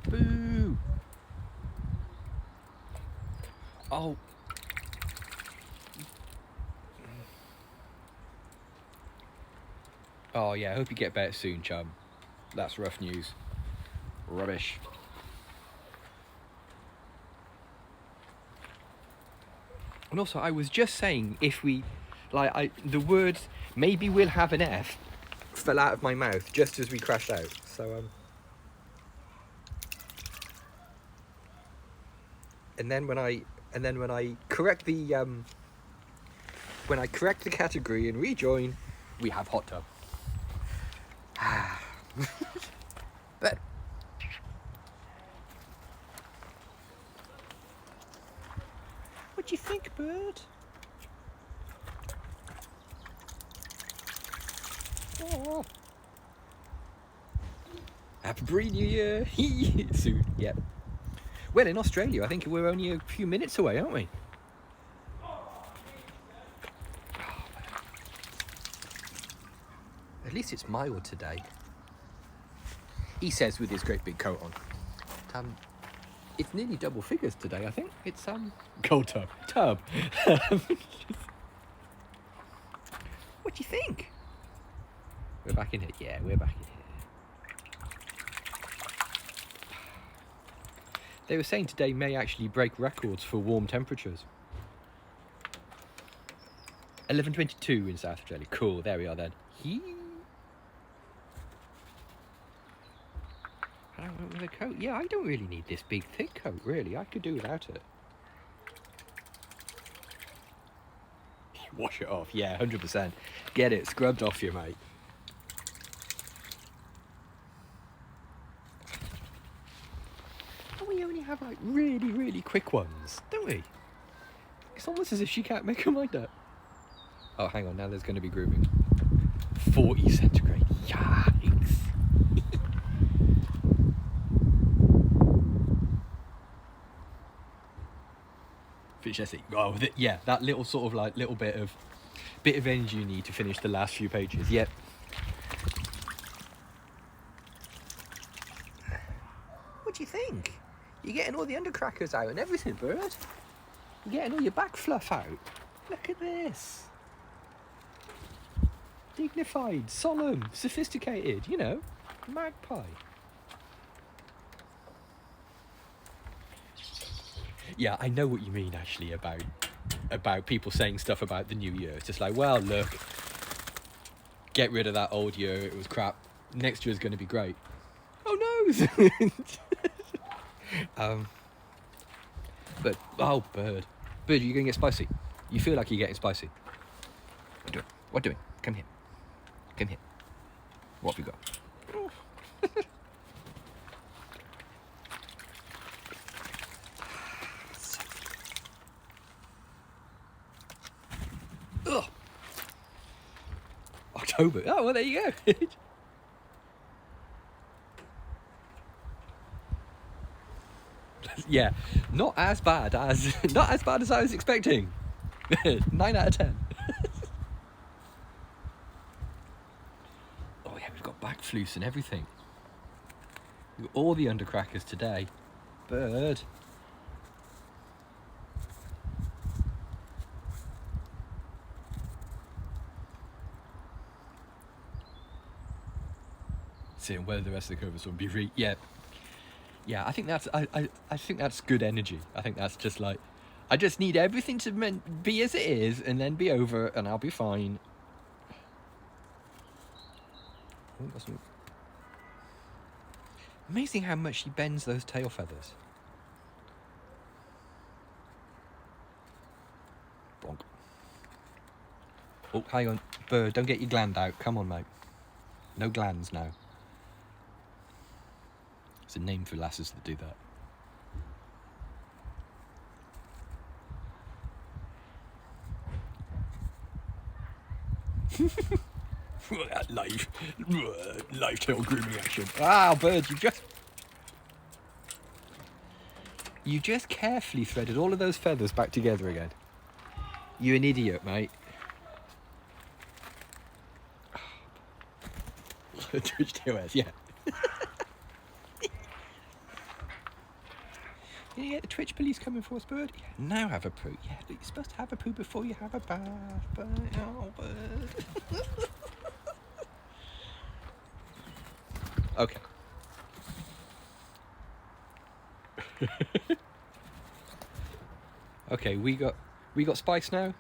Boo! Oh. Oh yeah, I hope you get better soon, chum. That's rough news. Rubbish. And also, I was just saying, if we, the words "maybe we'll have an F" fell out of my mouth just as we crashed out. So and then when I correct the category and rejoin, we have hot tub. But what do you think, bird? Oh. Happy Bree New Year! Soon, yeah. Well, in Australia, I think we're only a few minutes away, aren't we? At least it's mild today. He says with his great big coat on. It's nearly double figures today, I think. It's cold tub. What do you think? We're back in it. Yeah, we're back in it. They were saying today may actually break records for warm temperatures. 11:22 in South Australia. Cool, there we are then. I went with a coat. Yeah, I don't really need this big thick coat, really. I could do without it. Wash it off. Yeah, 100%. Get it scrubbed off you, mate. And we only have like really, really quick ones, don't we? It's almost as if she can't make her mind up. Oh, hang on. Now there's going to be grooming. 40 centigrade. Yikes. Oh, yeah, that little sort of like little bit of energy you need to finish the last few pages. Yep. What do you think? You're getting all the undercrackers out and everything, bird. You're getting all your back fluff out. Look at this. Dignified, solemn, sophisticated, you know, magpie. Yeah, I know what you mean actually about people saying stuff about the new year. It's just like, well, look, get rid of that old year. It was crap. Next year's going to be great. Oh no! But bird, you're going to get spicy. You feel like you're getting spicy. What doing? Come here. What have we got? Ugh. October. Oh, well, there you go. Yeah, not as bad as I was expecting. 9 out of 10. Oh yeah, we've got back floofs and everything. We've got all the undercrackers today. Bird. Seeing whether the rest of the covers will be yeah, I think that's I think that's good energy. I think that's just like, I just need everything to be as it is and then be over and I'll be fine. Oh, that's amazing how much she bends those tail feathers. Bonk. Oh, hang on, bird, don't get your gland out. Come on, mate. No glands now. It's a name for lasses that do that. live tail grooming action. Ah, bird, you just carefully threaded all of those feathers back together again. You're an idiot, mate. Twitch TOS, yeah. You get the Twitch police coming for us, bird. Yeah, now have a poo. Yeah, you're supposed to have a poo before you have a bath. But oh, bird. Okay. Okay, we got spice now.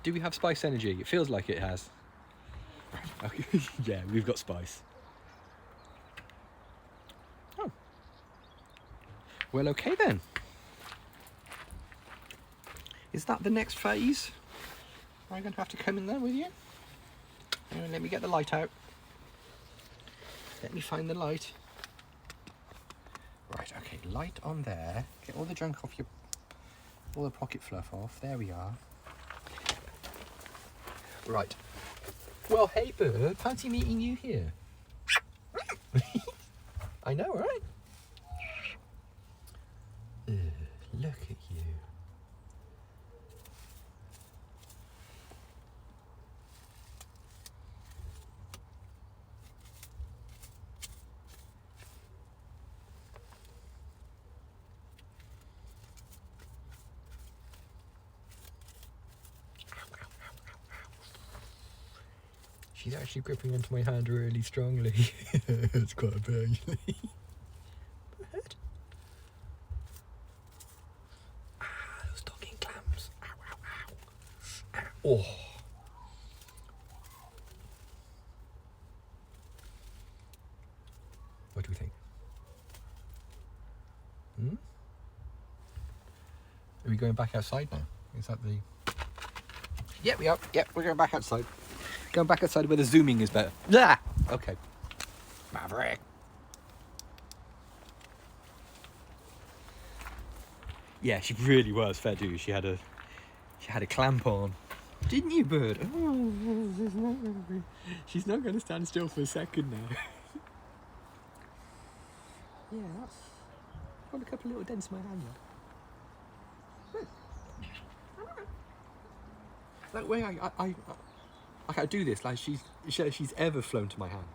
Do we have spice energy? It feels like it has. Right. Okay. Yeah, we've got spice. Oh. Well, okay then. Is that the next phase? Am I going to have to come in there with you? Let me get the light out. Let me find the light. Right, okay, light on there. Get all the junk off all the pocket fluff off. There we are. Right. Well, hey bird, fancy meeting you here. I know, right? Look at you. She's actually gripping onto my hand really strongly. It's quite a bit actually. Bird. Those talking clams. Ow, ow, ow. Ow. Oh. What do we think? Are we going back outside now? Is that the... Yep, we are. Yep, we're going back outside. Going back outside where the zooming is better. Ah! Okay. Maverick. Yeah, she really was fair dude. She had a clamp on. Didn't you, bird? Oh, she's not going to stand still for a second now. Yeah, that's got a couple of little dents in my hand there. That way I do this like she's ever flown to my hand.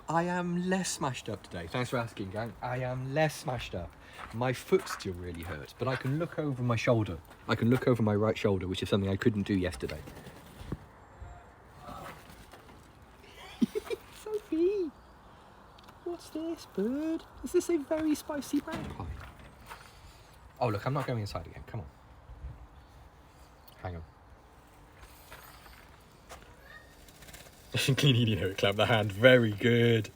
I am less smashed up today. Thanks for asking, gang. I am less smashed up. My foot still really hurts, but I can look over my shoulder. I can look over my right shoulder, which is something I couldn't do yesterday. Sophie! What's this, bird? Is this a very spicy magpie? Oh, look, I'm not going inside again. Come on. Hang on. Clean eating her, clap the hand. Very good.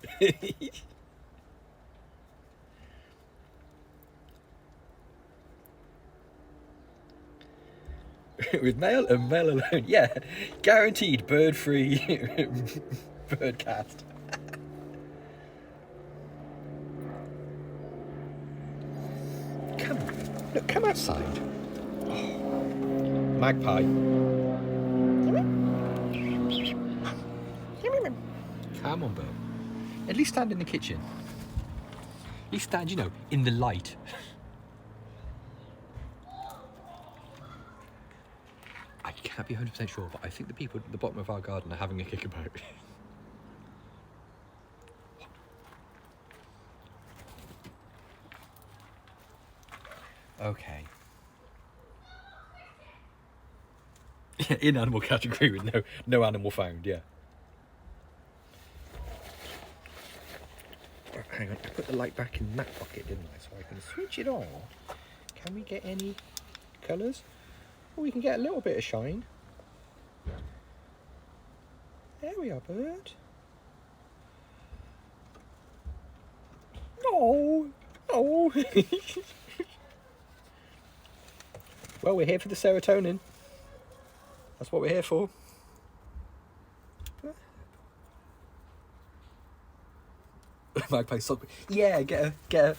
With male and male alone. Yeah. Guaranteed bird-free bird cast. Come on. Look, come outside. Oh. Magpie. Come on, bird. At least stand in the kitchen. At least stand, you know, in the light. I can't be 100% sure, but I think the people at the bottom of our garden are having a kickabout. Okay. In animal category with no animal found, yeah. Hang on, I put the light back in that pocket, didn't I? So I can switch it on. Can we get any colours? Well, we can get a little bit of shine. There we are, bird. Oh, oh. Well, we're here for the serotonin. That's what we're here for. Magpie sock. Yeah, get a.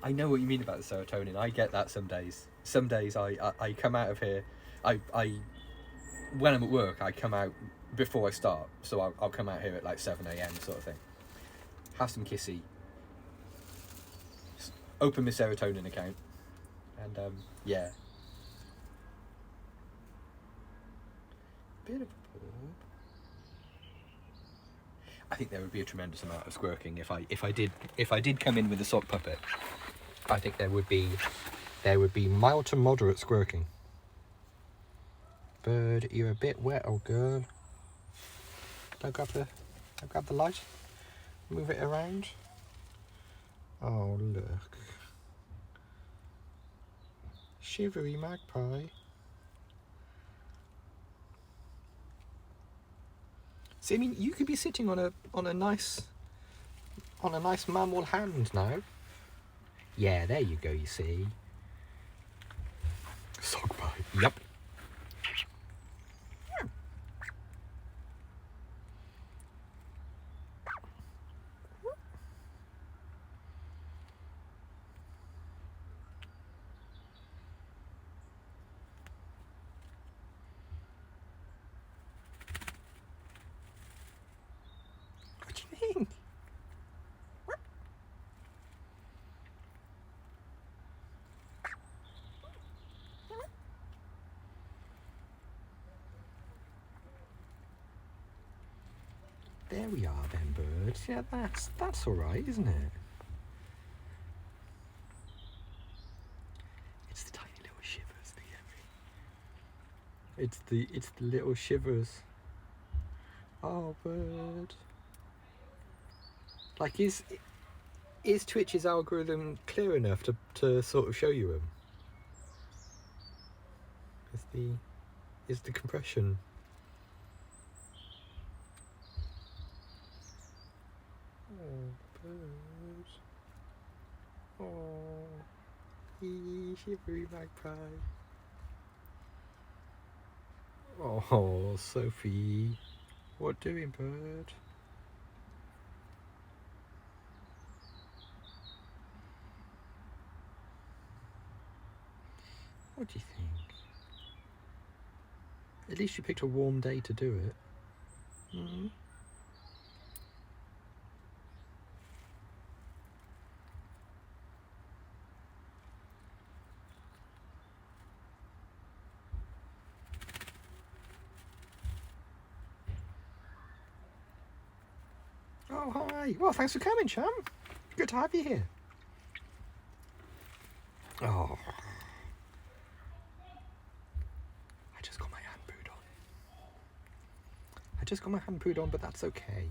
I know what you mean about the serotonin. I get that some days. Some days I come out of here, I when I'm at work, I come out before I start, so I'll come out here at like 7 a.m. sort of thing. Have some kissy. Open my serotonin account, and yeah. Bit of a pub. I think there would be a tremendous amount of squirking if I did come in with a sock puppet. I think there would be mild to moderate squirking. Bird, you're a bit wet, old girl. Don't grab the light. Move it around. Oh look. Shivery magpie. See, I mean, you could be sitting on a nice mammal hand now. Yeah, there you go. You see. Sock bite. Yep. What do you think? There we are then, birds. Yeah, that's all right, isn't it? It's the tiny little shivers that get me. It's the little shivers. Oh, bird. Like, is Twitch's algorithm clear enough to sort of show you them? Is the compression? Oh, bird. Oh, shivery magpie. Oh, Sophie. What doing, bird? What do you think? At least you picked a warm day to do it. Mm-hmm. Oh, hi. Well, thanks for coming, chum. Good to have you here. Oh. I just got my hand pooed on. But that's okay.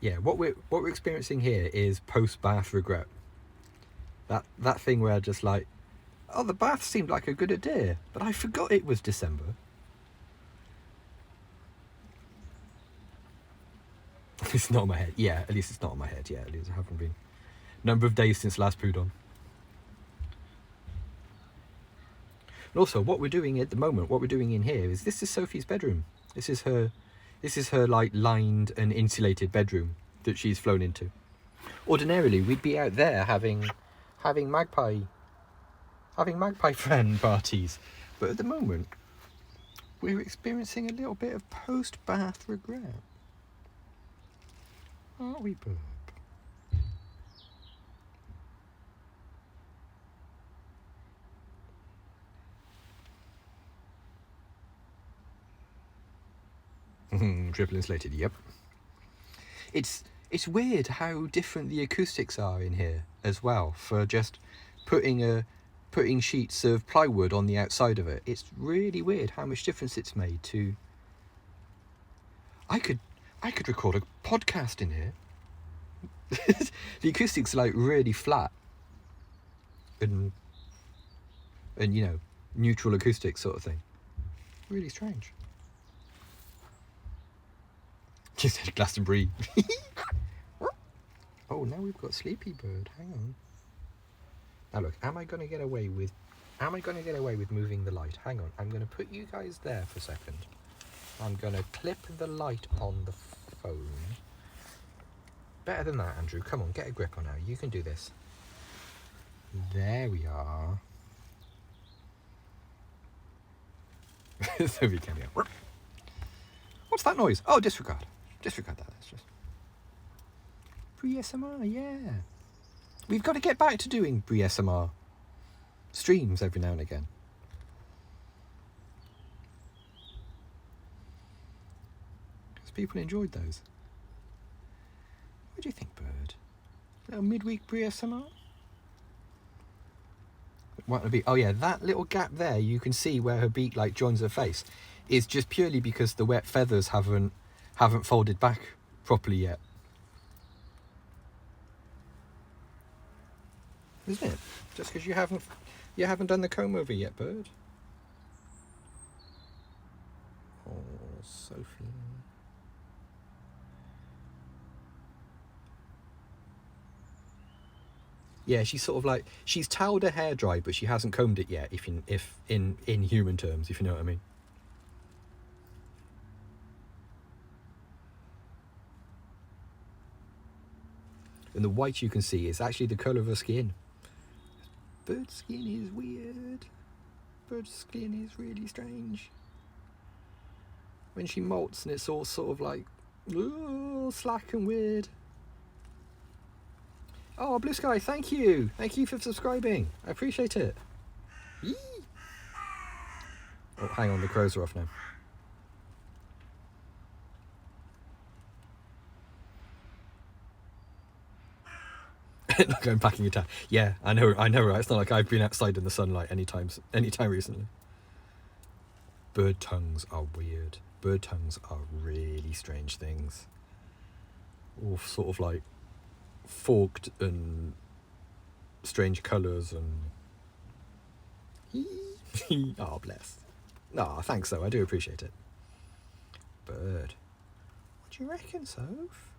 Yeah, what we're experiencing here is post-bath regret. That thing where just like, oh, the bath seemed like a good idea, but I forgot it was December. It's not on my head. Yeah, at least it's not on my head. Yeah, at least I haven't been. Number of days since last pooed on. And also, what we're doing at the moment, what we're doing in here this is Sophie's bedroom. This is her like lined and insulated bedroom that she's flown into. Ordinarily, we'd be out there having magpie friend parties, but at the moment, we're experiencing a little bit of post-bath regret. Aren't we, Burp? Triple insulated, yep. It's weird how different the acoustics are in here as well, for just putting sheets of plywood on the outside of it. It's really weird how much difference it's made to... I could record a podcast in here. The acoustics are like really flat and you know, neutral acoustics sort of thing. Really strange. She said Glastonbury. Oh, now we've got Sleepy Bird. Hang on. Now look, am I going to get away with moving the light? Hang on, I'm going to put you guys there for a second. I'm going to clip the light on the phone. Better than that, Andrew. Come on, get a grip on her. You can do this. There we are. So we can go. What's that noise? Oh, disregard. Disregard that. That's just Bree SMR, yeah. We've got to get back to doing Bree SMR streams every now and again. Because people enjoyed those. What do you think, Bird? Little midweek Bree SMR? What would it be? Oh yeah, that little gap there, you can see where her beak like joins her face, is just purely because the wet feathers haven't folded back properly yet. Isn't it? Just because you haven't done the comb over yet, Bird. Oh, Sophie. Yeah, she's sort of like, she's toweled her hair dry, but she hasn't combed it yet, if in human terms, if you know what I mean. And the white you can see is actually the colour of her skin. Bird skin is weird. Bird skin is really strange. When she molts and it's all sort of like, ooh, slack and weird. Oh, Blue Sky, thank you. Thank you for subscribing. I appreciate it. Yee. Oh, hang on, the crows are off now. Not going back in your town. Yeah, I know, right? It's not like I've been outside in the sunlight anytime recently. Bird tongues are weird. Bird tongues are really strange things. All sort of like forked and strange colours and... Oh, bless. Oh, thanks though, I do appreciate it. Bird. What do you reckon, Soph?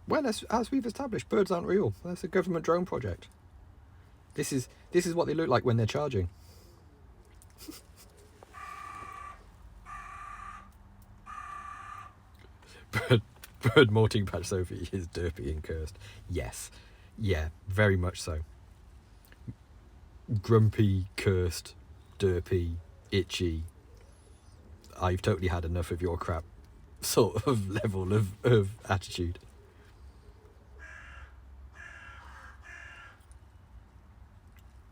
Well, as we've established, birds aren't real. That's a government drone project. This is what they look like when they're charging. Bird molting patch Sophie is derpy and cursed. Yes. Yeah, very much so. Grumpy, cursed, derpy, itchy. I've totally had enough of your crap sort of level of attitude.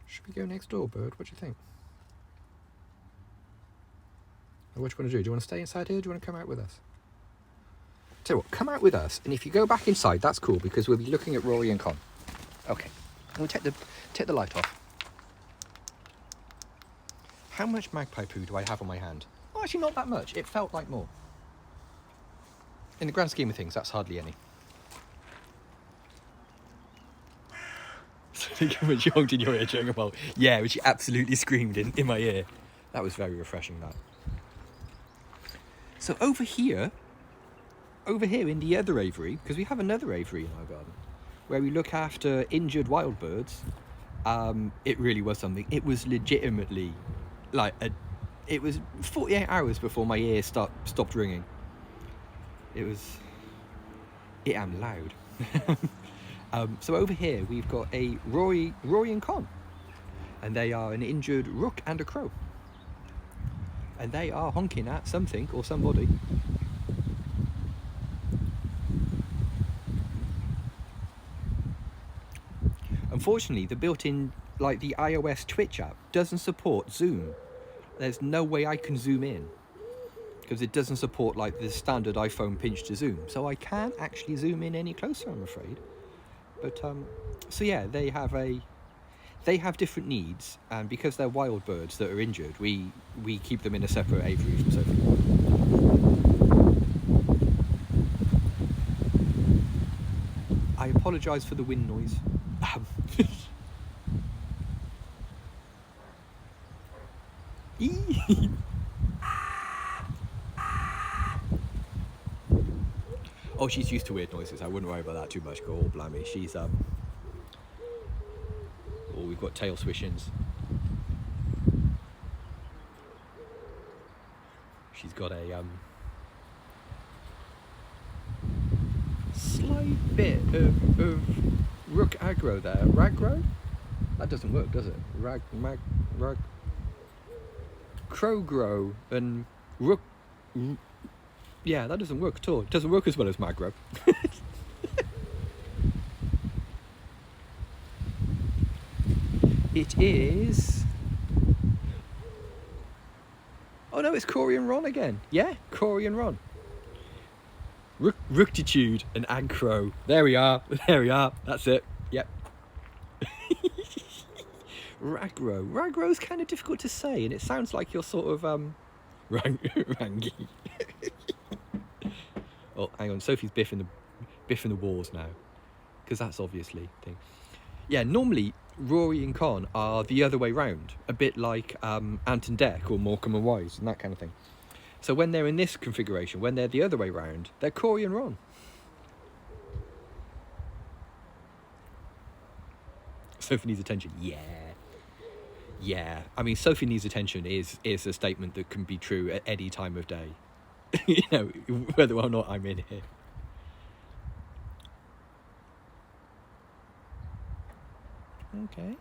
Should we go next door, Bird? What do you think? Or what do you want to do? Do you want to stay inside here? Or do you want to come out with us? Tell you what, come out with us, and if you go back inside, that's cool, because we'll be looking at Rory and Con. Okay, we'll take the light off. How much magpie poo do I have on my hand? Oh, actually not that much. It felt like more. In the grand scheme of things, that's hardly any. When she honked in your ear during a while. Yeah, when she absolutely screamed in my ear. That was very refreshing, that. So over here in the other aviary, because we have another aviary in our garden, where we look after injured wild birds, it really was something. It was legitimately like it was 48 hours before my ear stopped ringing. It am loud. So over here we've got a Rory and Con, and they are an injured rook and a crow, and they are honking at something or somebody. Unfortunately, the built-in, like the iOS Twitch app, doesn't support Zoom. There's no way I can zoom in, because it doesn't support like the standard iPhone pinch to zoom. So I can't actually zoom in any closer, I'm afraid. But so yeah, they have different needs, and because they're wild birds that are injured, we keep them in a separate aviary from Sophie. I apologise for the wind noise. Oh, she's used to weird noises. I wouldn't worry about that too much. Oh, blimey. She's Oh, we've got tail swishings. She's got a slight bit of rook aggro there. Raggro? That doesn't work, does it? Rag Crowgrow and rook. Yeah, that doesn't work at all. It doesn't work as well as Magro. It is. Oh no, it's Corey and Ron again. Yeah, Corey and Ron. Rooktitude and Aggro. There we are. There we are. That's it. Yep. Ragro. Ragro's kind of difficult to say, and it sounds like you're sort of Rangy. Oh, hang on. Sophie's biffing the walls now, because that's obviously thing. Yeah, normally Rory and Con are the other way round, a bit like Ant and Dec or Morecambe and Wise and that kind of thing. So when they're in this configuration, when they're the other way round, they're Corey and Ron. Sophie needs attention. Yeah. I mean, Sophie needs attention is a statement that can be true at any time of day. You know, whether or not I'm in here. Okay.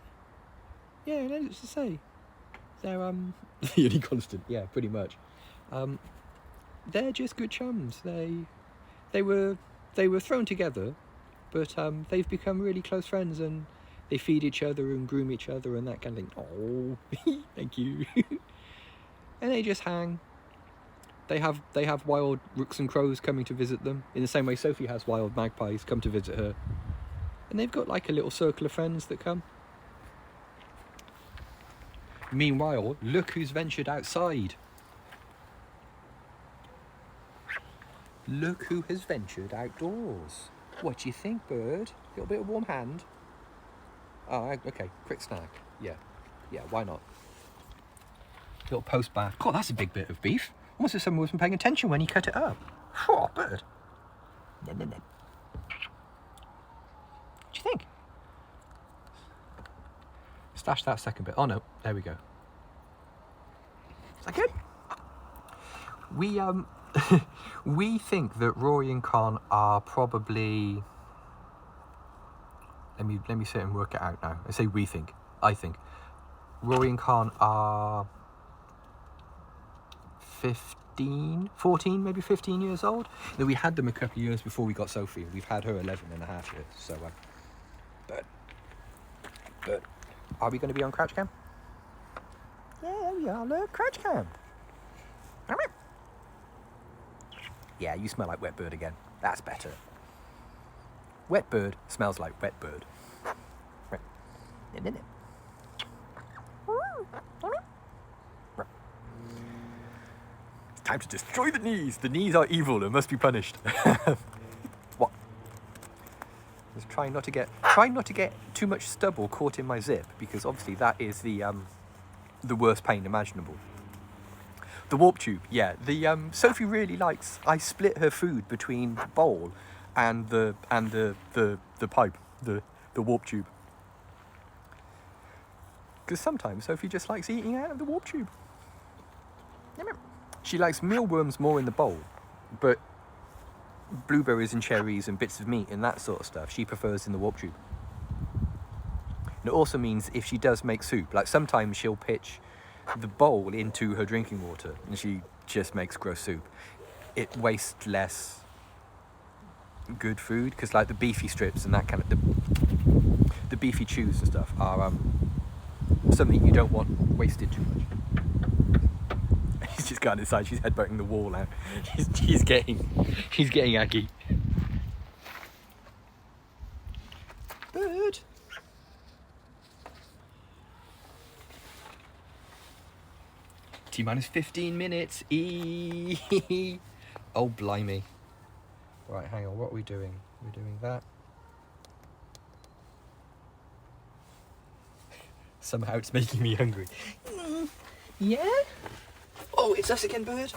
Yeah, no, it's to say. They're the only constant. Yeah, pretty much. They're just good chums. They were thrown together, but they've become really close friends, and they feed each other and groom each other and that kind of thing. Oh, thank you. And they just hang. They have wild rooks and crows coming to visit them, in the same way Sophie has wild magpies come to visit her. And they've got like a little circle of friends that come. Meanwhile, look who's ventured outside. Look who has ventured outdoors. What do you think, bird? Little bit of warm hand? Oh, okay. Quick snack. Yeah, why not? Little post bath. God, that's a big bit of beef. Almost as if someone wasn't paying attention when you cut it up. Oh, bird. No. What do you think? Stash that second bit. Oh no, there we go. Is that good? We think that Rory and Con are probably. Let me sit and work it out now. I say we think. I think Rory and Con are 14, maybe 15 years old. Now, we had them a couple of years before we got Sophie. We've had her 11 and a half years. So, but are we going to be on crouch cam? Yeah, there we are. Look, crouch cam. Yeah, you smell like wet bird again. That's better. Wet bird smells like wet bird. Time to destroy the knees. The knees are evil and must be punished. What? Just trying not to get too much stubble caught in my zip, because obviously that is the worst pain imaginable. The warp tube, yeah. Sophie really likes. I split her food between the bowl and the pipe, the warp tube. Because sometimes Sophie just likes eating out of the warp tube. She likes mealworms more in the bowl, but blueberries and cherries and bits of meat and that sort of stuff she prefers in the warp tube. And it also means if she does make soup, like sometimes she'll pitch the bowl into her drinking water and she just makes gross soup. It wastes less good food, because like the beefy strips and that kind of the beefy chews and stuff are something you don't want wasted too much. He's just gone inside. She's headbutting the wall now. He's getting aggy. Bird. T-minus 15 minutes. Oh, blimey. Right, hang on. What are we doing? We're doing that. Somehow it's making me hungry. Yeah? Oh, it's us again, bird.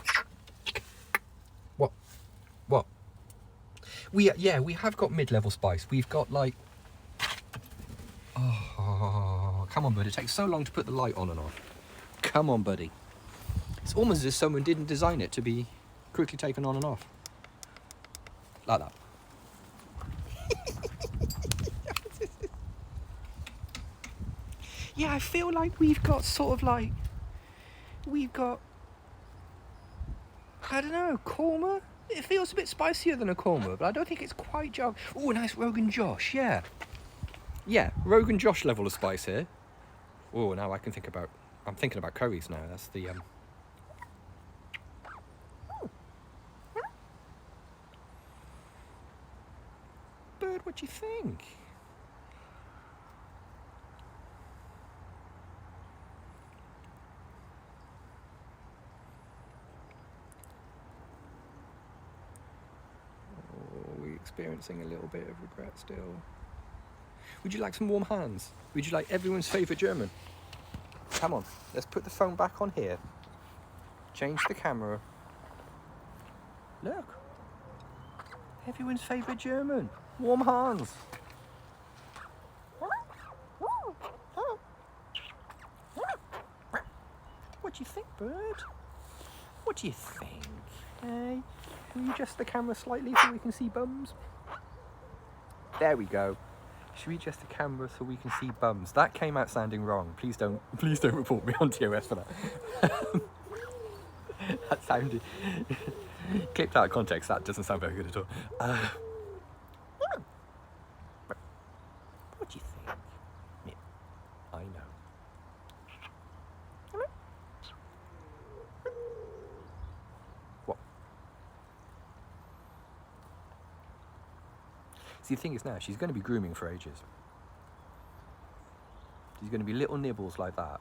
What? We have got mid-level spice. We've got like. Oh, come on, bird. It takes so long to put the light on and off. Come on, buddy. It's almost as if someone didn't design it to be quickly taken on and off. Like that. Yeah, I feel like we've got I don't know, korma? It feels a bit spicier than a korma, but I don't think it's quite jog. Oh, nice Rogan Josh, yeah. Yeah, Rogan Josh level of spice here. Oh, now I'm thinking about curries now. That's the Bird, what do you think? Oh, we're experiencing a little bit of regret still. Would you like some warm hands? Would you like everyone's favourite German? Come on, let's put the phone back on here. Change the camera. Look. Everyone's favourite German. Warm hands. What do you think, bird? What do you think? Hey, can you adjust the camera slightly so we can see bums? There we go. Should we adjust the camera so we can see bums? That came out sounding wrong. Please don't report me on TOS for that. That sounded clipped out of context. That doesn't sound very good at all. What do you think? Yeah, I know. What? See, the thing is now, she's going to be grooming for ages. She's going to be little nibbles like that.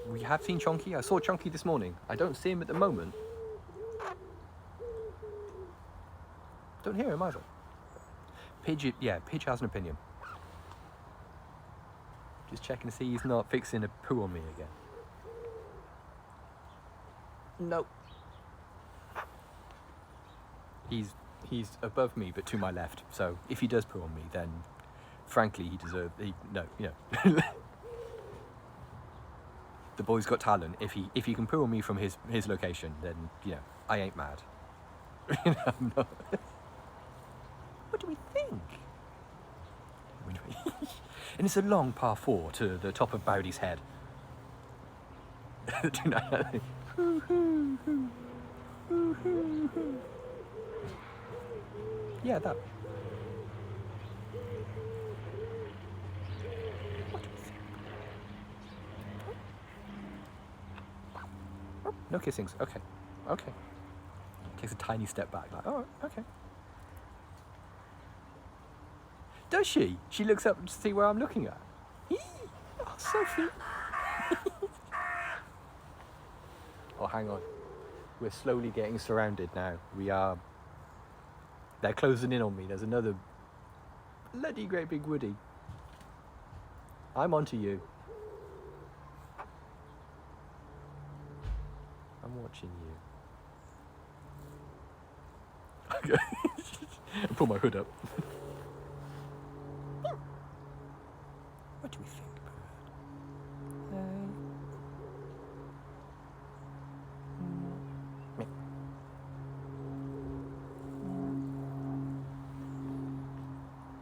We have seen Chonky. I saw Chonky this morning. I don't see him at the moment. Don't hear him either. Pidge has an opinion. Just checking to see he's not fixing a poo on me again. Nope. He's above me, but to my left. So if he does poo on me, then frankly the boy's got talent. If he can poo on me from his location, then I ain't mad. I'm not. What do we think? And it's a long par 4 to the top of Bowdy's head. Yeah, that. No kissings. Okay. Takes a tiny step back. Like, oh, okay. Does she? She looks up to see where I'm looking at. Oh, Sophie. Oh, hang on. We're slowly getting surrounded now. We are. They're closing in on me. There's another bloody great big woody. I'm onto you. I'm watching you. Okay. I'll pull my hood up. What do we think, bird?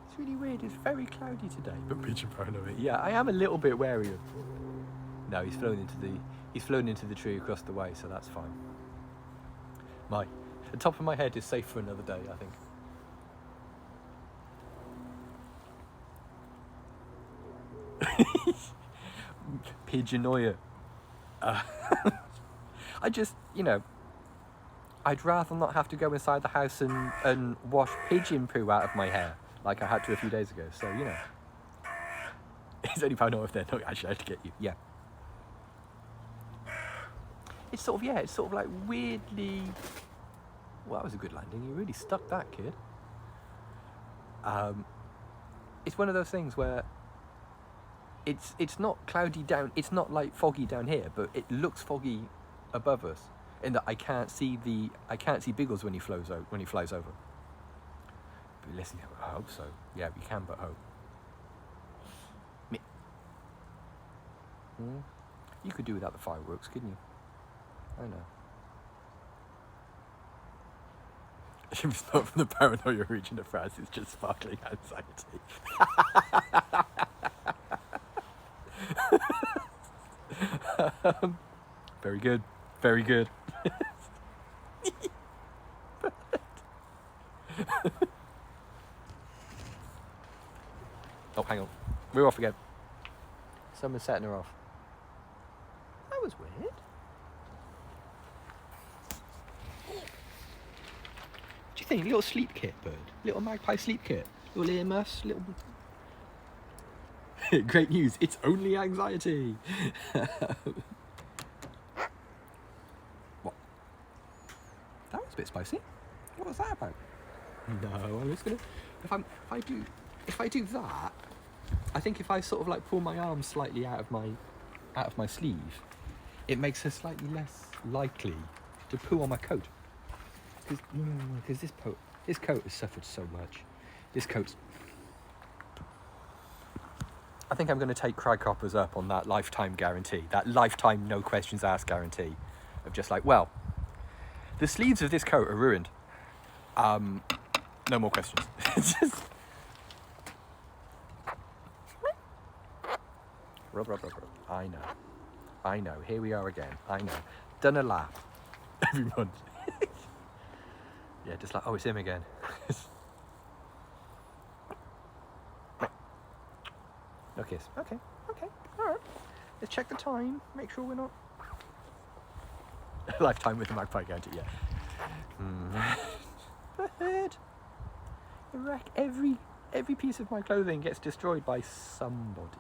It's really weird. It's very cloudy today, but pigeon paranoid. Yeah, I am a little bit wary of. No, he's flown into the tree across the way, so that's fine. The top of my head is safe for another day, I think. Pigeonoia. I just, I'd rather not have to go inside the house and wash pigeon poo out of my hair like I had to a few days ago. So, it's only paranoia if they're not actually out to get you. Yeah. It's sort of like weirdly. Well, that was a good landing. You really stuck that, kid. It's one of those things where it's not cloudy down. It's not like foggy down here, but it looks foggy above us. In that I can't see Biggles when he flies over. But listen, I hope so. Yeah, we can, but hope. You could do without the fireworks, couldn't you? I know. If it's not from the paranoia region of France, it's just sparkling anxiety. Very good. Very good. Oh, hang on. We're off again. Someone's setting her off. That was weird. What do you think? Little sleep kit bird? Little magpie sleep kit? Little earmuffs? Little... Great news, it's only anxiety. What? That was a bit spicy. What was that about? No, I'm just gonna... If I do that, I think if I sort of like pull my arm slightly out of my sleeve, it makes her slightly less likely to poo on my coat. Because this coat has suffered so much. This coat's... I think I'm going to take Crycoppers up on that lifetime guarantee, that lifetime no questions asked guarantee of just like, well, the sleeves of this coat are ruined. No more questions. Just... Rub. I know. Here we are again. I know. Done a lap every month. Yeah, just like, oh, it's him again. No kiss. Okay, all right. Let's check the time. Make sure we're not... Lifetime with the magpie guarantee, yeah. But every piece of my clothing gets destroyed by somebody.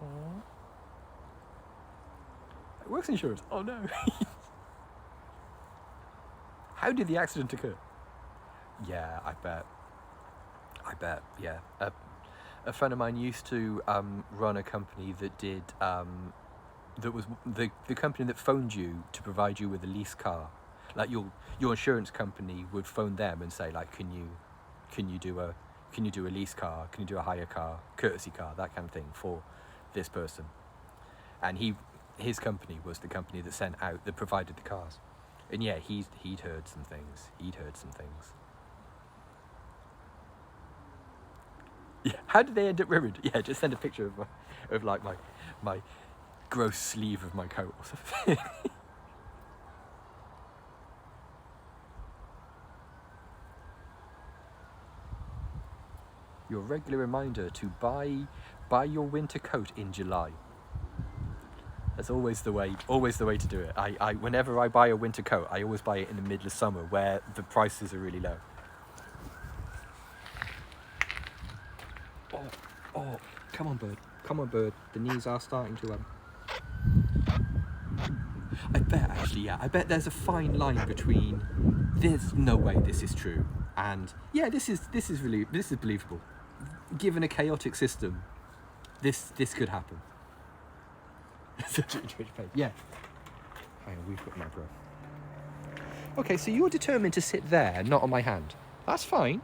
Aww. Works insurance. Oh no. How did the accident occur? Yeah, I bet. Yeah. A friend of mine used to run a company that did that was the company that phoned you to provide you with a lease car. Like your insurance company would phone them and say like, can you do a lease car? Can you do a hire car, courtesy car, that kind of thing for this person? And his company was the company that provided the cars. And yeah, he'd heard some things. Yeah, how did they end up ruined? Yeah, just send a picture of like my gross sleeve of my coat or something. Your regular reminder to buy your winter coat in July. That's always the way to do it. I whenever I buy a winter coat, I always buy it in the middle of summer where the prices are really low. Oh, come on bird. The knees are starting to I bet there's a fine line between there's no way this is true and yeah, this is believable. Given a chaotic system, this could happen. Yeah. Hang on, we've got my breath. Okay, so you're determined to sit there, not on my hand. That's fine.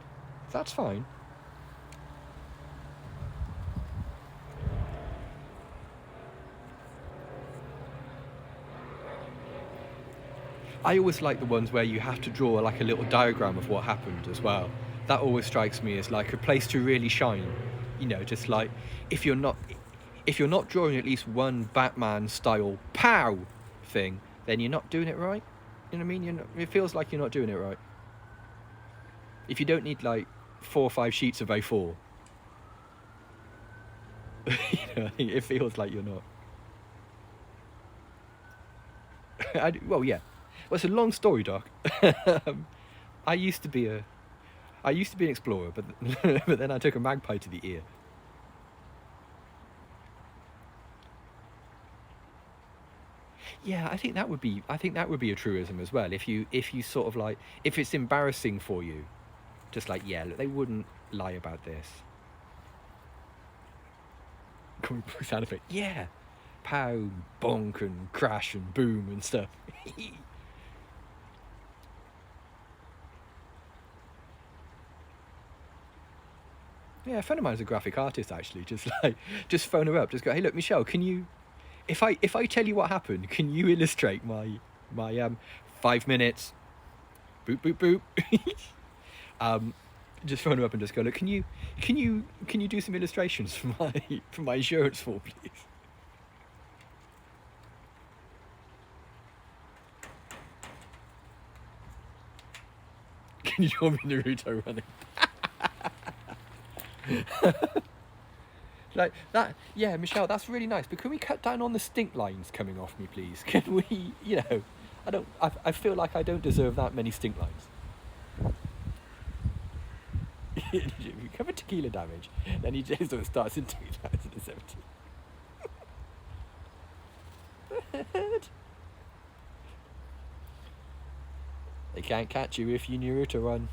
I always like the ones where you have to draw like a little diagram of what happened as well. That always strikes me as like a place to really shine. You know, just like if you're not drawing at least one Batman style pow thing, then you're not doing it right. You know what I mean? It feels like you're not doing it right. If you don't need like 4 or 5 sheets of A4, you know, it feels like you're not. Well, yeah. Well, it's a long story, Doc. I used to be an explorer, but but then I took a magpie to the ear. Yeah, I think that would be a truism as well. If you sort of like, if it's embarrassing for you, just like, yeah, look, they wouldn't lie about this. Comic book sound effect. Yeah. Pow, bonk, and crash, and boom, and stuff. Yeah, a friend of mine's a graphic artist, actually. Just phone her up. Just go, hey, look, Michelle, can you if I tell you what happened, can you illustrate my 5 minutes? Boop boop boop. Just phone him up and just go, look, can you do some illustrations for my insurance form, please? Can you draw me Naruto running? Like that, yeah, Michelle, that's really nice. But can we cut down on the stink lines coming off me, please? Can we, I feel like I don't deserve that many stink lines. If you cover tequila damage, then he just starts in 2017. They can't catch you if you Naruto run.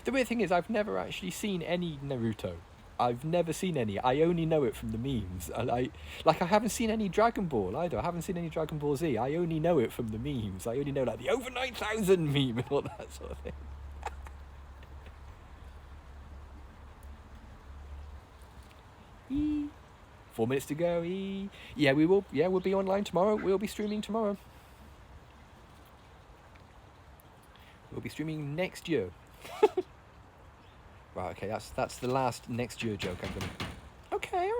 The weird thing is, I've never actually seen any Naruto. I've never seen any. I only know it from the memes. I haven't seen any Dragon Ball either. I haven't seen any Dragon Ball Z. I only know it from the memes. I only know like the over 9,000 meme and all that sort of thing. 4 minutes to go. Yeah, we will. Yeah, we'll be online tomorrow. We'll be streaming tomorrow. We'll be streaming next year. Right, okay, that's the last next year joke I'm gonna. Okay,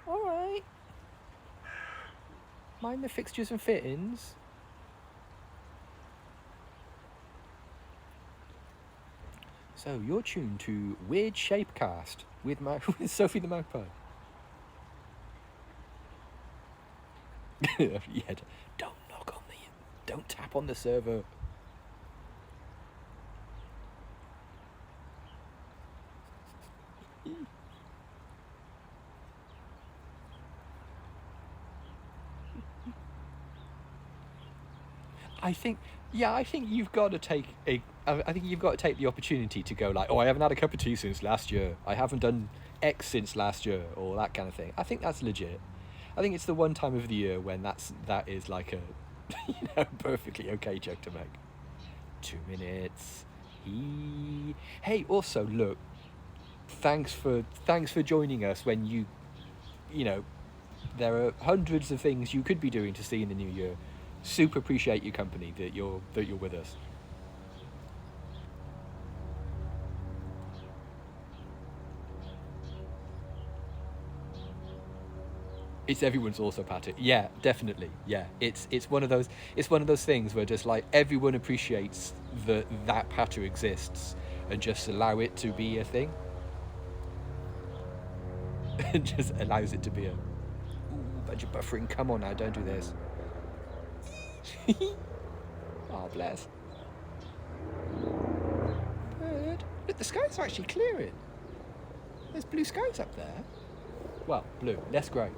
all right. Mind the fixtures and fittings. So you're tuned to Weird Shapecast with Sophie the Magpie. Yeah, don't tap on the server. I think you've got to take the opportunity to go like, oh, I haven't had a cup of tea since last year. I haven't done X since last year, or that kind of thing. I think that's legit. I think it's the one time of the year when that is like a, perfectly okay joke to make. 2 minutes. Hey, also look, thanks for joining us when you there are hundreds of things you could be doing to see in the new year. Super appreciate your company, that you're with us. It's everyone's also patter. Yeah, definitely. Yeah, it's one of those things where just like everyone appreciates that patter exists and just allow it to be a thing. It just allows it to be a bunch of buffering. Come on now, don't do this. Oh, bless. Bird. Look, the skies are actually clearing. There's blue skies up there. Well, blue, less grey.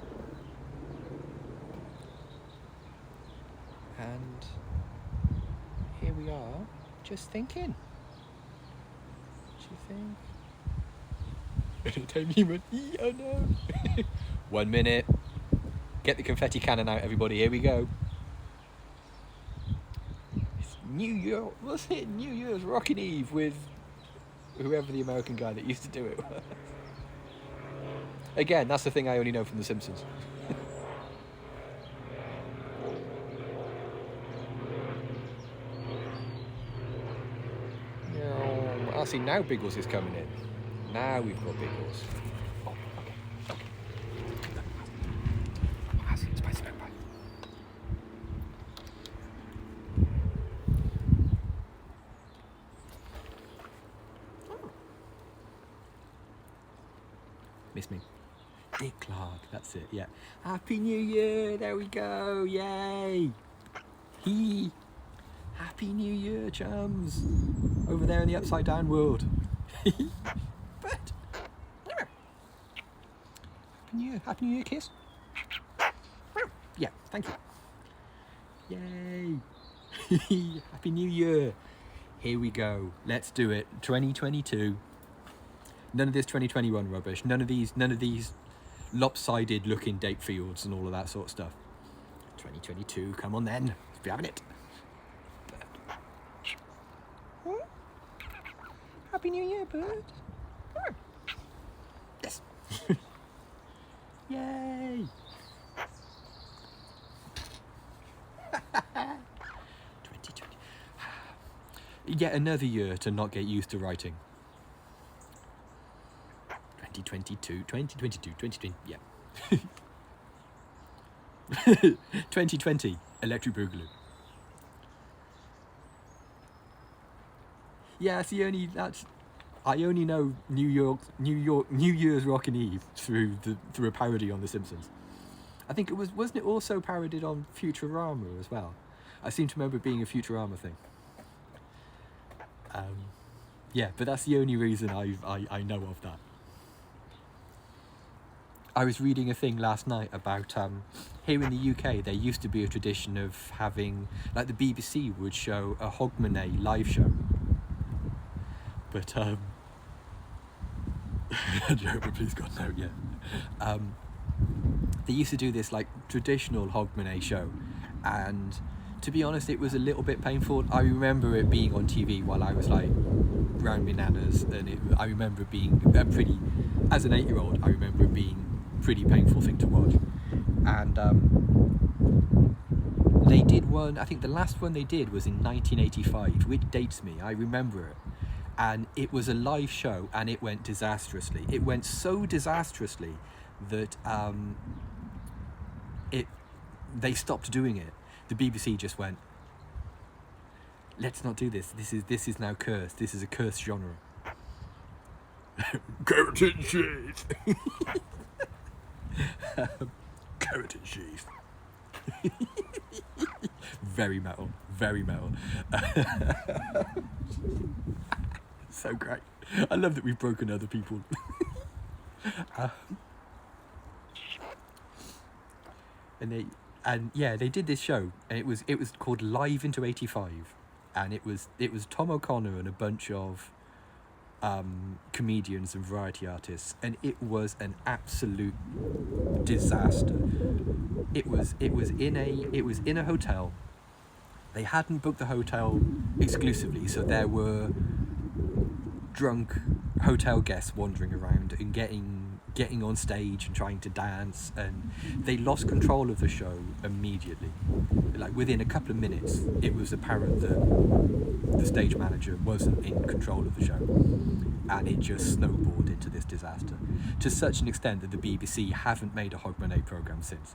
And here we are, just thinking. What do you think? Entertainment. Oh no. 1 minute. Get the confetti cannon out, everybody. Here we go. It's New Year. What's it? New Year's Rockin' Eve with whoever the American guy that used to do it was. Again, that's the thing I only know from The Simpsons. I see, now Biggles is coming in. Now we've got Biggles. Oh, okay. I see, spicy magpie. Oh. Miss me. Dick Clark, that's it, yeah. Happy New Year, there we go, yay. Happy New Year, chums. Over there in the upside down world. But Happy New Year kiss. Yeah, thank you. Yay. Happy New Year. Here we go. Let's do it. 2022. None of this 2021 rubbish. None of these lopsided looking date fields and all of that sort of stuff. 2022, come on then. Let's be having it. Happy New Year, bird. Yay! 2020. Yet another year to not get used to writing. 2022, 2022, 2020, yeah. 2020, Electric Boogaloo. Yeah, I only know New Year's Rockin' Eve through a parody on The Simpsons. I think wasn't it also parodied on Futurama as well? I seem to remember it being a Futurama thing. Yeah, but that's the only reason I know of that. I was reading a thing last night about here in the UK there used to be a tradition of having, like, the BBC would show a Hogmanay live show. But Jehovah, please God, no, yeah. They used to do this like traditional Hogmanay show, and to be honest, it was a little bit painful. I remember it being on TV while I was like round my nanas, and I remember it being as an 8-year-old, I remember it being a pretty painful thing to watch. And they did one, I think the last one they did was in 1985, which dates me, I remember it. And it was a live show, and it went disastrously. It went so disastrously that they stopped doing it. The BBC just went, let's not do this. This is now cursed. This is a cursed genre. Carrot and cheese. Carrot and cheese. Very metal. Very metal. So great. I love that we've broken other people. They did this show, and it was called Live into 85, and it was Tom O'Connor and a bunch of comedians and variety artists, and it was an absolute disaster. It was in a hotel. They hadn't booked the hotel exclusively, so there were drunk hotel guests wandering around and getting on stage and trying to dance, and they lost control of the show immediately. Like within a couple of minutes, it was apparent that the stage manager wasn't in control of the show, and it just snowballed into this disaster, to such an extent that the BBC haven't made a Hogmanay programme since.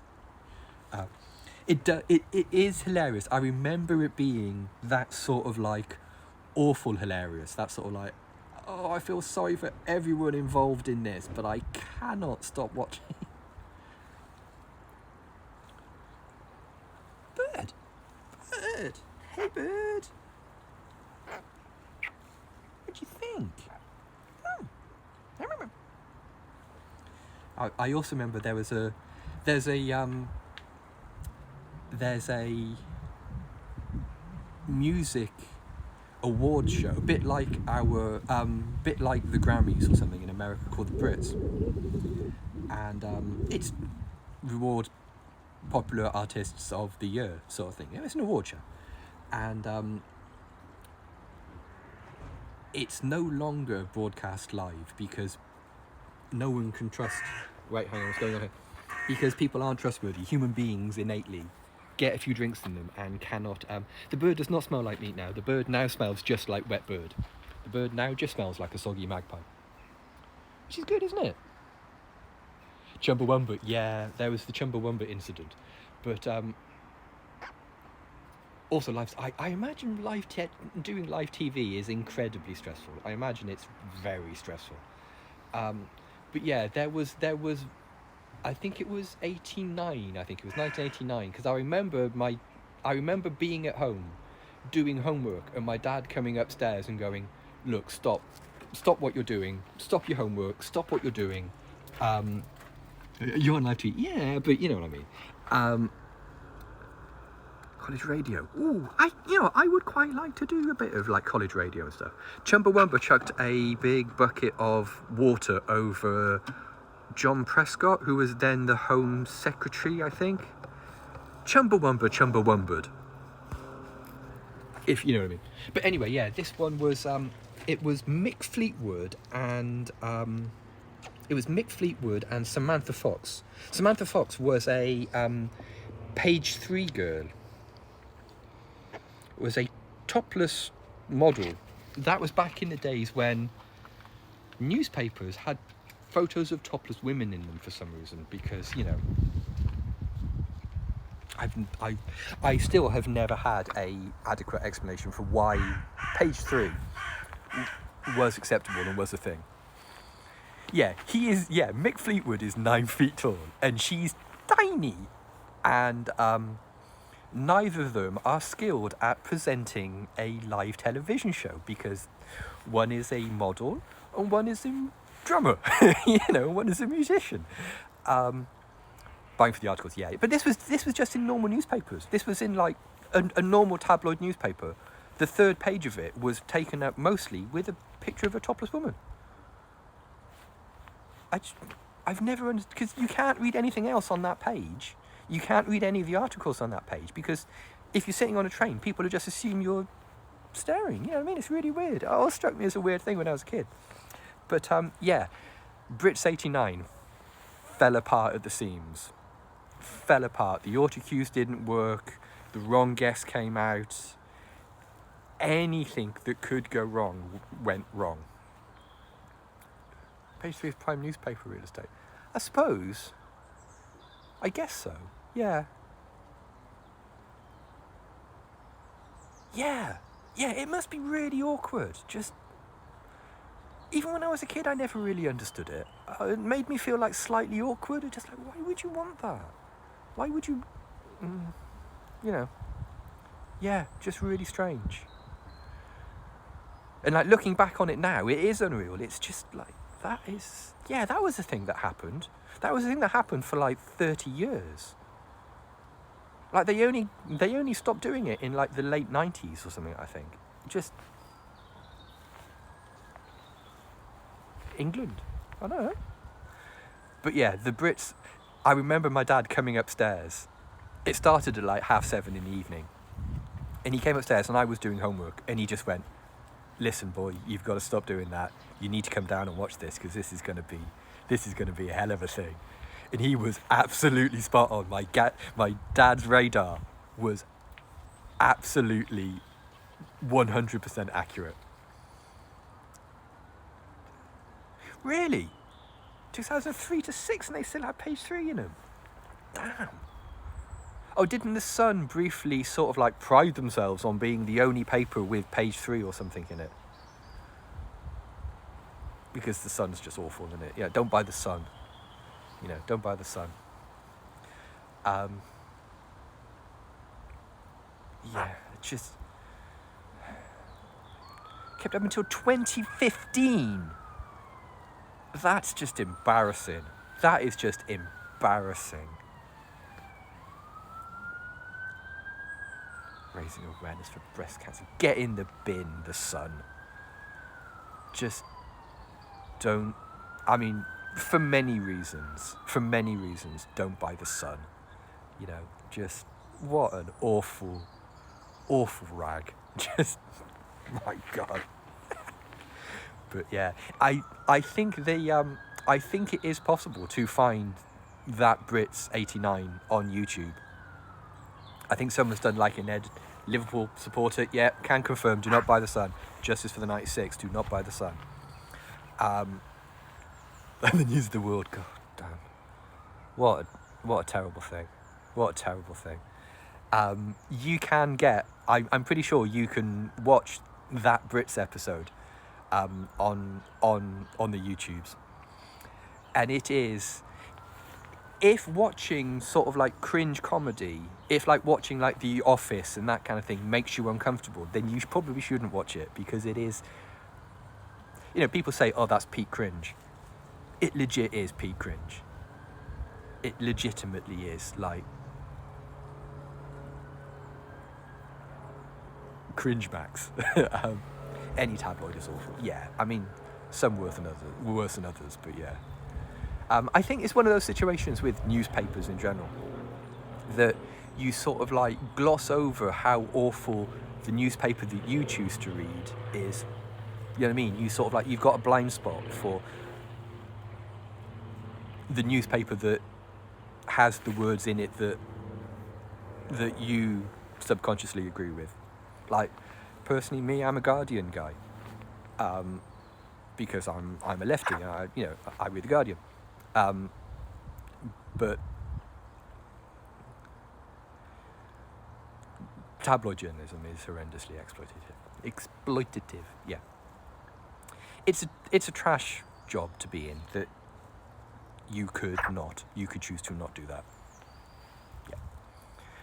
It is hilarious. I remember it being that sort of like awful hilarious, that sort of like, oh, I feel sorry for everyone involved in this, but I cannot stop watching. Bird! Hey, bird! What do you think? I also remember there's a music award show, a bit like the Grammys or something in America, called the Brits, and it's reward popular artists of the year sort of thing. It's an award show, and it's no longer broadcast live because no one can trust. Wait, hang on, what's going on here? Because people aren't trustworthy. Human beings innately get a few drinks in them and cannot. The bird does not smell like meat now. The bird now smells just like wet bird. The bird now just smells like a soggy magpie. Which is good, isn't it? Chumbawamba, yeah, there was the Chumbawamba incident. But also, I imagine doing live TV is incredibly stressful. I imagine it's very stressful. But yeah, there was. I think it was 1989, 1989, because I remember being at home doing homework and my dad coming upstairs and going, look, stop what you're doing, stop your homework, stop what you're doing. You're on live TV, yeah, but you know what I mean. College radio, ooh, I would quite like to do a bit of like college radio and stuff. Chumbawamba chucked a big bucket of water over John Prescott, who was then the Home Secretary, I think. Chumbawamba'd. If you know what I mean. But anyway, yeah, this one was it was Mick Fleetwood and It was Mick Fleetwood and Samantha Fox. Samantha Fox was a page 3 girl. Was a topless model. That was back in the days when newspapers had photos of topless women in them for some reason, because, you know, I still have never had a adequate explanation for why page 3 was acceptable and was a thing. Yeah, Mick Fleetwood is 9 feet tall and she's tiny, and neither of them are skilled at presenting a live television show, because one is a model and one is a drummer, you know, one is a musician. Buying for the articles, yeah. But this was just in normal newspapers. This was in like a normal tabloid newspaper. The third page of it was taken up mostly with a picture of a topless woman. I've never understood, because you can't read anything else on that page. You can't read any of the articles on that page, because if you're sitting on a train, people will just assume you're staring. You know what I mean? It's really weird. It always struck me as a weird thing when I was a kid. But yeah, Brits 89 fell apart at the seams. Fell apart. The autocues didn't work. The wrong guess came out. Anything that could go wrong went wrong. Page 3 is prime newspaper real estate. I suppose. I guess so. Yeah. Yeah. Yeah, it must be really awkward. Just... Even when I was a kid, I never really understood it. It made me feel like slightly awkward. Just like, why would you want that? Why would you... you know. Yeah, just really strange. And like looking back on it now, it is unreal. It's just like, that is... Yeah, that was a thing that happened. That was a thing that happened for like 30 years. Like they only stopped doing it in like the late 90s or something, I think. Just... England. I don't know. But yeah, the Brits... I remember my dad coming upstairs. It started at like 7:30 in the evening. And he came upstairs and I was doing homework, and he just went, "Listen, boy, you've got to stop doing that. You need to come down and watch this, because this is going to be a hell of a thing." And he was absolutely spot on. My dad's radar was absolutely 100% accurate. Really? 2003 to 6, and they still have page 3 in them. Damn. Oh, didn't the Sun briefly sort of like pride themselves on being the only paper with page 3 or something in it? Because the Sun's just awful, isn't it? Yeah, don't buy the Sun. You know, don't buy the Sun. Yeah, it just kept up until 2015. That's just embarrassing. That is just embarrassing. Raising awareness for breast cancer. Get in the bin, the Sun. Just don't... I mean, for many reasons, don't buy the Sun. You know, just... What an awful, awful rag. Just... My God. But yeah, I think I think it is possible to find that Brits 89 on YouTube. I think someone's done like an Liverpool supporter. Yeah, can confirm. Do not buy the Sun. Justice for the 96. Do not buy the Sun. And the news of the world. God damn. What a terrible thing. What a terrible thing. You can get. I'm pretty sure you can watch that Brits episode. On the YouTubes, and it is, if watching sort of like cringe comedy, if like watching like The Office and that kind of thing makes you uncomfortable, then you probably shouldn't watch it, because it is, you know, people say, oh, that's peak cringe. It legit is peak cringe. It legitimately is, like, cringe max. Any tabloid is awful. Yeah, I mean, some worse than others, but yeah. I think it's one of those situations with newspapers in general that you sort of like gloss over how awful the newspaper that you choose to read is. You know what I mean? You sort of like, you've got a blind spot for the newspaper that has the words in it that you subconsciously agree with. Like, personally, me, I'm a Guardian guy, because I'm a lefty. I read the Guardian, but tabloid journalism is horrendously exploitative. Yeah, it's a trash job to be in that you could choose to not do that. Yeah,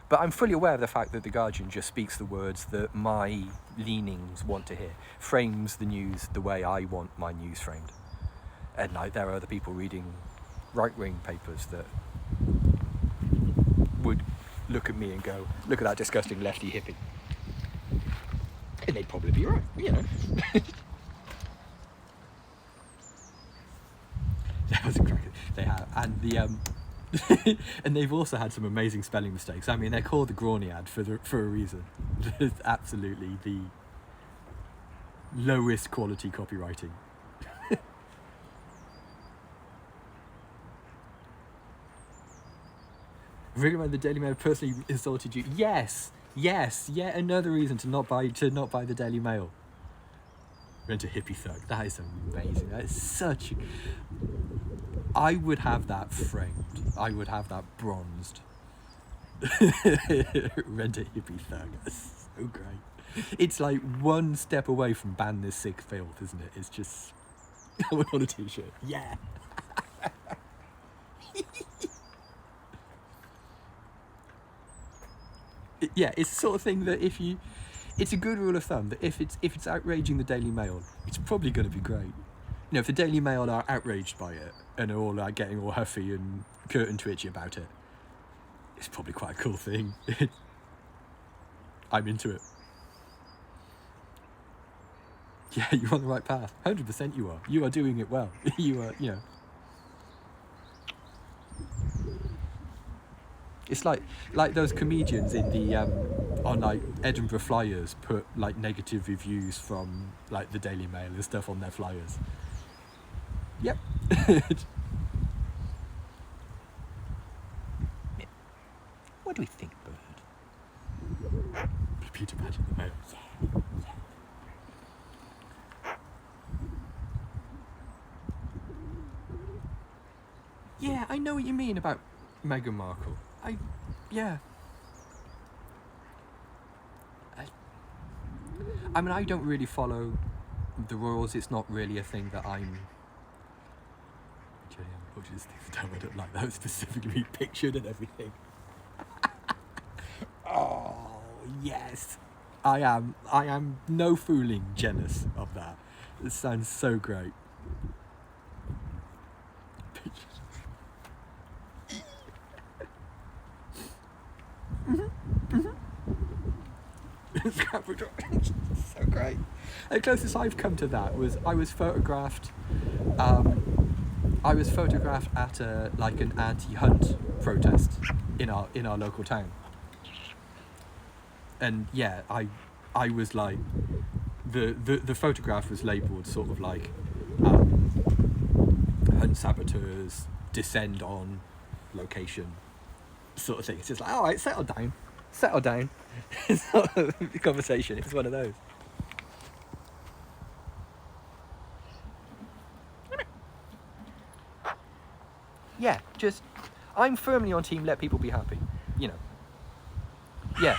but I'm fully aware of the fact that the Guardian just speaks the words that my leanings want to hear, frames the news the way I want my news framed, and like there are other people reading right-wing papers that would look at me and go, look at that disgusting lefty hippie. And they'd probably be right, That was cracker. They have, and the and they've also had some amazing spelling mistakes. I mean, they're called the Graniad for a reason. It's absolutely the lowest quality copywriting. Really, when the Daily Mail personally insulted you? Yes, yet another reason to not buy the Daily Mail. Rent a hippie thug. That is amazing. That is such. I would have that framed. I would have that bronzed. Rent a hippie thug. That's so great. It's like one step away from ban this sick filth, isn't it? It's just. I would want a t-shirt. Yeah. Yeah, it's the sort of thing that it's a good rule of thumb that if it's outraging the Daily Mail, it's probably going to be great. If the Daily Mail are outraged by it and are all like getting all huffy and curtain twitchy about it, it's probably quite a cool thing. I'm into it. Yeah, you're on the right path. 100% you are. You are doing it well. You are, It's like those comedians in the on like Edinburgh Flyers put like negative reviews from like the Daily Mail and stuff on their flyers. Yep. What do we think, Bird? Peter Patrick the Mail. Yeah, I know what you mean about Meghan Markle. I mean, I don't really follow the royals. It's not really a thing that I'm. Actually, I'm just down. I don't like that specifically pictured and everything. Oh yes, I am no fooling jealous of that. It sounds so great. So great. The closest I've come to that was I was photographed at an anti-hunt protest in our local town, and yeah, I was like the photograph was labelled sort of like hunt saboteurs descend on location sort of thing. It's just like, all right, settle down. It's not a conversation. It's one of those. Yeah, just I'm firmly on team let people be happy. Yeah.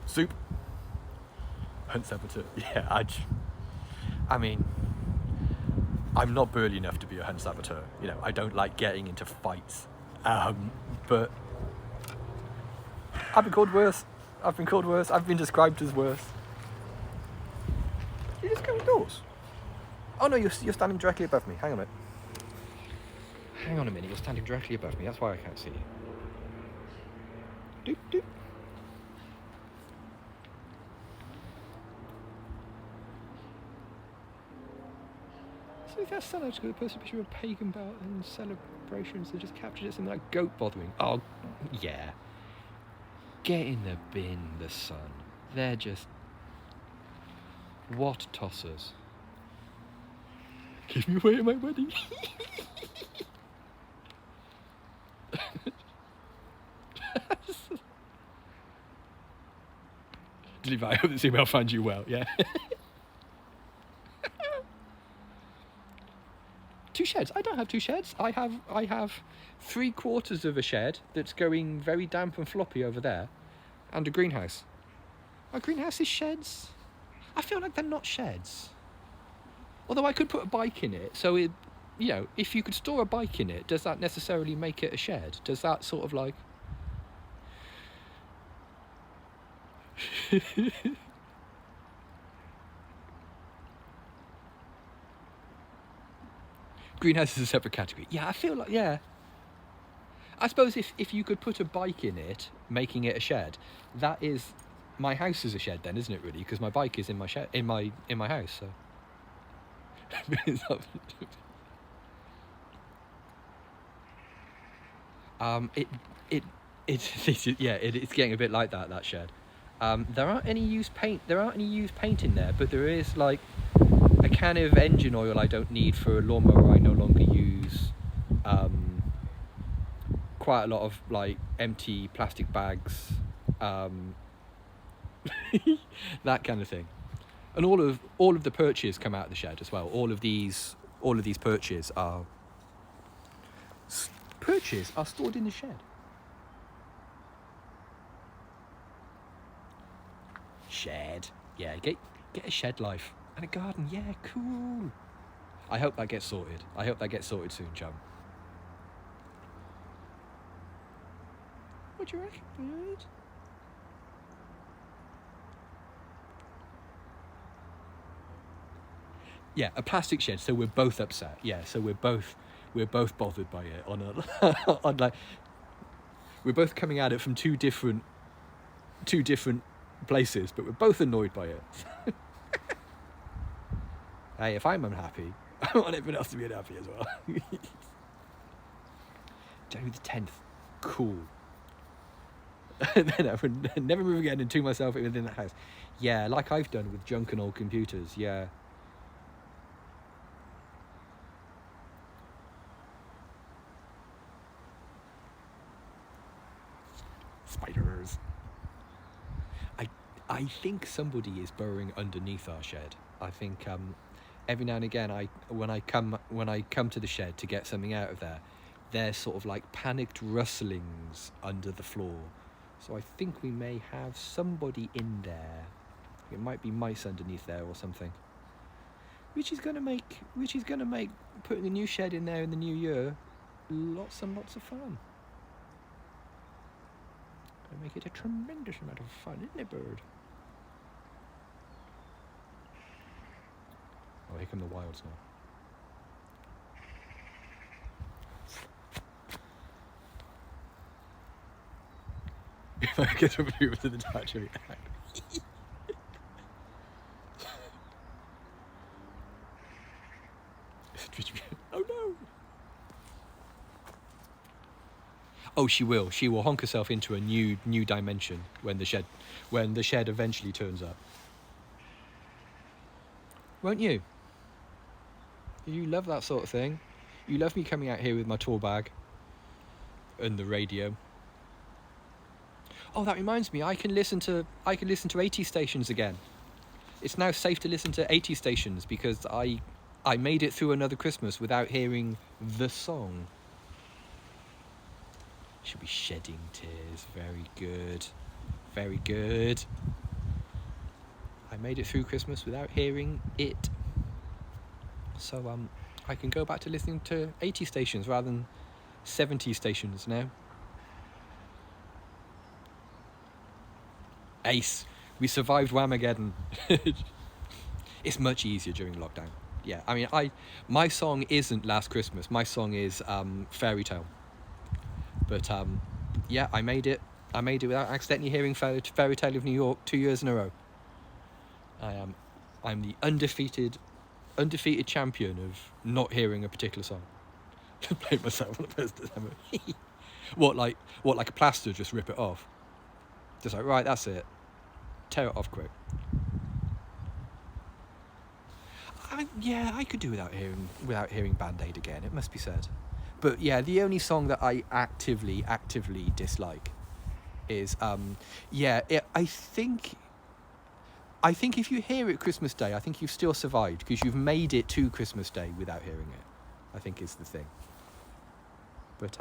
Soup. Hunt saboteur. Yeah, I mean, I'm not burly enough to be a hunt saboteur. I don't like getting into fights. But I've been called worse. I've been described as worse. You just go indoors. Oh no, you're standing directly above me. Hang on a minute. You're standing directly above me. That's why I can't see you. Doop doop. So that's psychological. The person picture of a pagan belt and celebrations that just captured it, something like goat bothering. Oh, yeah. Get in the bin, the sun. They're just What tossers? Give me away at my wedding. Levi, I hope this email finds you well, yeah? 2 sheds. I don't have 2 sheds. I have 3/4 of a shed that's going very damp and floppy over there, and a greenhouse. Are greenhouses sheds? I feel like they're not sheds. Although I could put a bike in it, so it, you know, if you could store a bike in it, does that necessarily make it a shed? Does that sort of like... Greenhouse is a separate category. Yeah, I feel like, yeah. I suppose if you could put a bike in it, making it a shed, that is... My house is a shed then, isn't it, really? Because my bike is in my shed, in my house, so... It's getting a bit like that shed. There aren't any used paint in there, but there is like a can of engine oil I don't need for a lawnmower I no longer use. Quite a lot of like empty plastic bags, that kind of thing. And all of the perches come out of the shed as well. All of these perches are stored in the shed. Shed, yeah. Get a shed life and a garden. Yeah, cool. I hope that gets sorted. I hope that gets sorted soon, chum. What do you reckon, bird? Yeah, a plastic shed. So we're both upset. Yeah, so we're both bothered by it. On like, we're both coming at it from two different places, but we're both annoyed by it. Hey, if I'm unhappy, I want everyone else to be unhappy as well. January the 10th, cool. And then I would never move again and to myself within the house. Yeah, like I've done with junk and old computers. Yeah. Spiders. I think somebody is burrowing underneath our shed. I think every now and again, when I come to the shed to get something out of there, there's sort of like panicked rustlings under the floor. So I think we may have somebody in there. It might be mice underneath there or something. Which is gonna make putting a new shed in there in the new year lots and lots of fun. Gonna make it a tremendous amount of fun, isn't it, bird? Oh, here come the wilds now. If I get over to the touch of it. Oh no! Oh, she will honk herself into a new dimension when the shed eventually turns up. Won't you? You love that sort of thing. You love me coming out here with my tour bag and the radio. Oh, that reminds me, I can listen to 80 stations again. It's now safe to listen to 80 stations because I made it through another Christmas without hearing the song. Should be shedding tears. Very good. Very good. I made it through Christmas without hearing it. So I can go back to listening to 80 stations rather than 70 stations now. Ace. We survived Whamageddon. It's much easier during lockdown. Yeah, I mean, my song isn't Last Christmas. My song is Fairy Tale. But yeah, I made it without accidentally hearing Fairy Tale of New York 2 years in a row. I'm the undefeated champion of not hearing a particular song. Played myself on the 1st of December. What, like a plaster, just rip it off? Just like, right, that's it. Tear it off quick. I could do without hearing Band Aid again. It must be said. But yeah, the only song that I actively dislike is I think if you hear it Christmas Day, I think you've still survived because you've made it to Christmas Day without hearing it. I think is the thing. But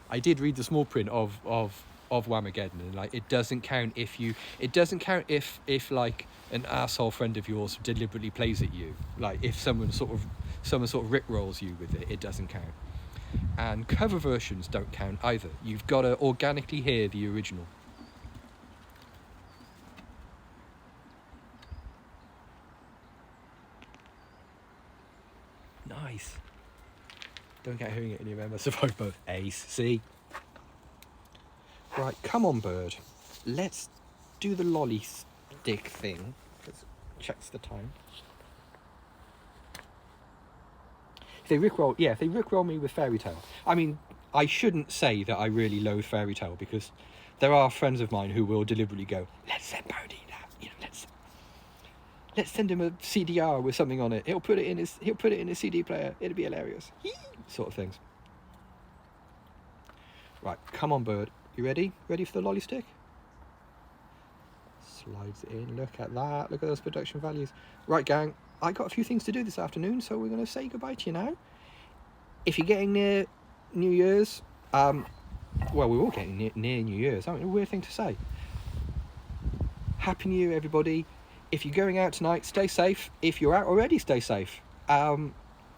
I did read the small print of Whamageddon, and like it doesn't count if like an asshole friend of yours deliberately plays at you. Like if someone sort of rickrolls you with it, it doesn't count. And cover versions don't count either. You've got to organically hear the original. Nice. Don't get hearing it in your member. Survive both. Ace. See? Right, come on, bird. Let's do the lolly stick thing. Let's checks the time. If they rickroll me with Fairy Tale. I mean, I shouldn't say that I really loathe Fairy Tale because there are friends of mine who will deliberately go, let's send Bodhi that, let's send him a CDR with something on it. He'll put it in his CD player. It'll be hilarious. Sort of things. Right, come on, bird. You ready? Ready for the lolly stick? Slides it in. Look at that. Look at those production values. Right, gang. I got a few things to do this afternoon, so we're going to say goodbye to you now. If you're getting near New Year's, well, we're all getting near New Year's, aren't we? A weird thing to say. Happy New Year, everybody. If you're going out tonight, stay safe. If you're out already, stay safe.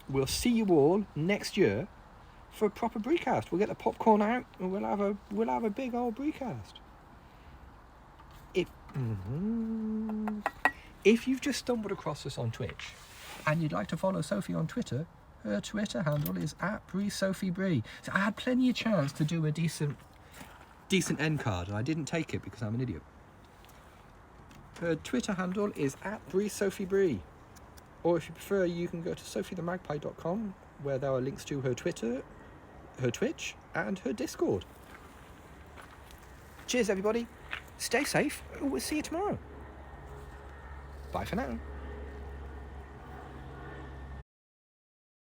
We'll see you all next year for a proper Breecast. We'll get the popcorn out and we'll have a big old Breecast. If you've just stumbled across us on Twitch and you'd like to follow Sophie on Twitter, her Twitter handle is @BreeSophieBree. So I had plenty of chance to do a decent end card and I didn't take it because I'm an idiot. Her Twitter handle is @BreeSophieBree. Or if you prefer, you can go to sophiethemagpie.com where there are links to her Twitter, her Twitch, and her Discord. Cheers, everybody. Stay safe. We'll see you tomorrow. Bye for now.